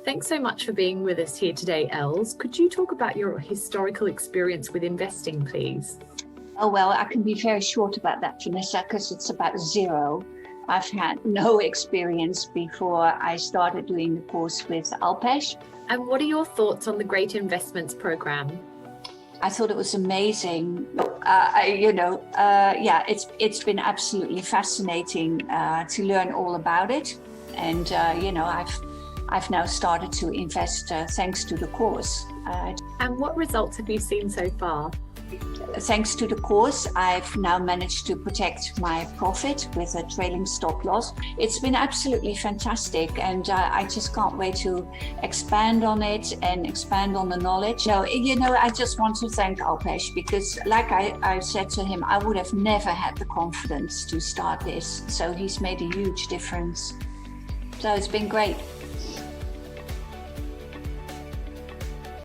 Thanks so much for being with us here today, Els. Could you talk about your historical experience with investing, please? Oh, well, I can be very short about that, Vanessa, because it's about zero. I've had no experience before I started doing the course with Alpesh. And what are your thoughts on the Great Investments Program? I thought it was amazing. It's been absolutely fascinating to learn all about it. And, I've now started to invest thanks to the course. And what results have you seen so far? Thanks to the course, I've now managed to protect my profit with a trailing stop loss. It's been absolutely fantastic, and I just can't wait to expand on it and expand on the knowledge. I just want to thank Alpesh, because like I said to him, I would have never had the confidence to start this. So he's made a huge difference. So it's been great.